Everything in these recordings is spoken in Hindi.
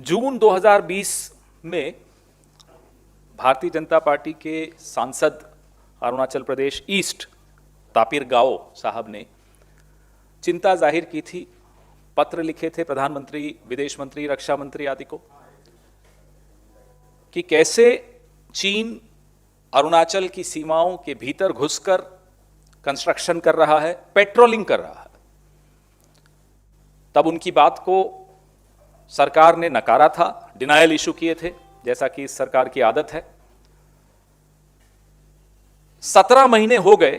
जून 2020 में भारतीय जनता पार्टी के सांसद अरुणाचल प्रदेश ईस्ट तापिर गाओ साहब ने चिंता जाहिर की थी, पत्र लिखे थे प्रधानमंत्री, विदेश मंत्री, रक्षा मंत्री आदि को कि कैसे चीन अरुणाचल की सीमाओं के भीतर घुसकर कंस्ट्रक्शन कर रहा है, पेट्रोलिंग कर रहा है। तब उनकी बात को सरकार ने नकारा था, डिनायल इशू किए थे, जैसा कि इस सरकार की आदत है। 17 महीने हो गए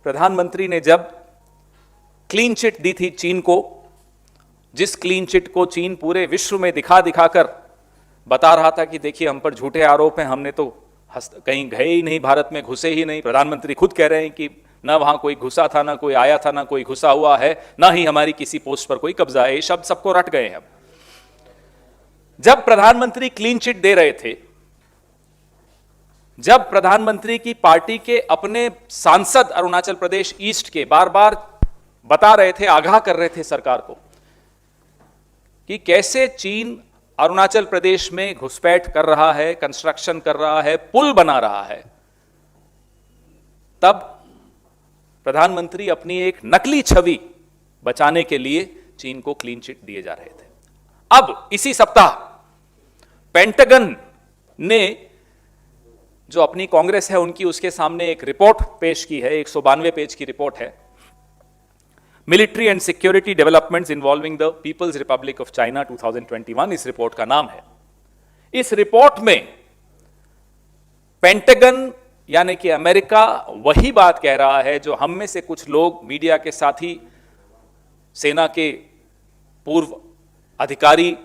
प्रधानमंत्री ने जब क्लीन चिट दी थी चीन को, जिस क्लीन चिट को चीन पूरे विश्व में दिखा दिखाकर बता रहा था कि देखिए हम पर झूठे आरोप हैं, हमने तो कहीं गए ही नहीं, भारत में घुसे ही नहीं। प्रधानमंत्री खुद कह रहे हैं कि ना वहां कोई घुसा था, ना कोई आया था, ना कोई घुसा हुआ है, ना ही हमारी किसी पोस्ट पर कोई कब्जा है। ये शब्द सबको रट गए हैं। अब जब प्रधानमंत्री क्लीन चिट दे रहे थे, जब प्रधानमंत्री की पार्टी के अपने सांसद अरुणाचल प्रदेश ईस्ट के बार बार बता रहे थे, आगाह कर रहे थे सरकार को कि कैसे चीन अरुणाचल प्रदेश में घुसपैठ कर रहा है, कंस्ट्रक्शन कर रहा है, पुल बना रहा है, तब प्रधानमंत्री अपनी एक नकली छवि बचाने के लिए चीन को क्लीन चिट दिए जा रहे थे। अब इसी सप्ताह पेंटागन ने जो अपनी कांग्रेस है उनकी, उसके सामने एक रिपोर्ट पेश की है, 192 पेज की रिपोर्ट है, military and security developments involving the People's Republic of China 2021, इस रिपोर्ट का नाम है। इस रिपोर्ट में पेंटागन यानी कि अमेरिका वही बात कह रहा है जो हम में से कुछ लोग, मीडिया के साथी, सेना के पूर्व अधिकारी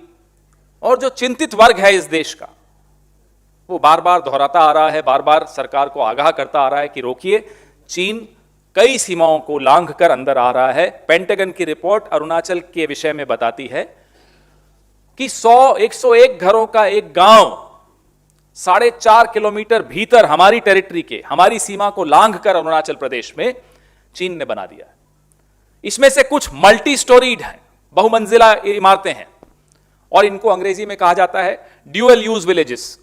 और जो चिंतित वर्ग है इस देश का, वो बार बार दोहराता आ रहा है, बार बार सरकार को आगाह करता आ रहा है कि रोकिए, चीन कई सीमाओं को लांघकर अंदर आ रहा है। पेंटागन की रिपोर्ट अरुणाचल के विषय में बताती है कि 101 घरों का एक गांव 4.5 किलोमीटर भीतर हमारी टेरिटरी के, हमारी सीमा को लांघकर अरुणाचल प्रदेश में चीन ने बना दिया है। इसमें से कुछ मल्टी स्टोरीड हैं, बहुमंजिला इमारतें हैं, और इनको अंग्रेजी में कहा जाता है ड्यूअल यूज विलेजेस।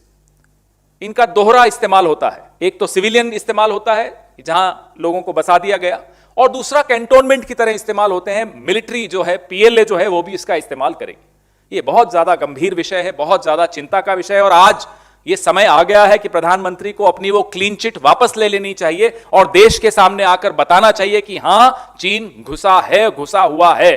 इनका दोहरा इस्तेमाल होता है, एक तो सिविलियन इस्तेमाल होता है जहां लोगों को बसा दिया गया, और दूसरा कैंटोनमेंट की तरह इस्तेमाल होते हैं। मिलिट्री जो है, पीएलए जो है, वो भी इसका इस्तेमाल करेगी। ये बहुत ज्यादा गंभीर विषय है, बहुत ज्यादा चिंता का विषय है, और आज ये समय आ गया है कि प्रधानमंत्री को अपनी वो क्लीन चिट वापस ले लेनी चाहिए और देश के सामने आकर बताना चाहिए कि हां, चीन घुसा है, घुसा हुआ है।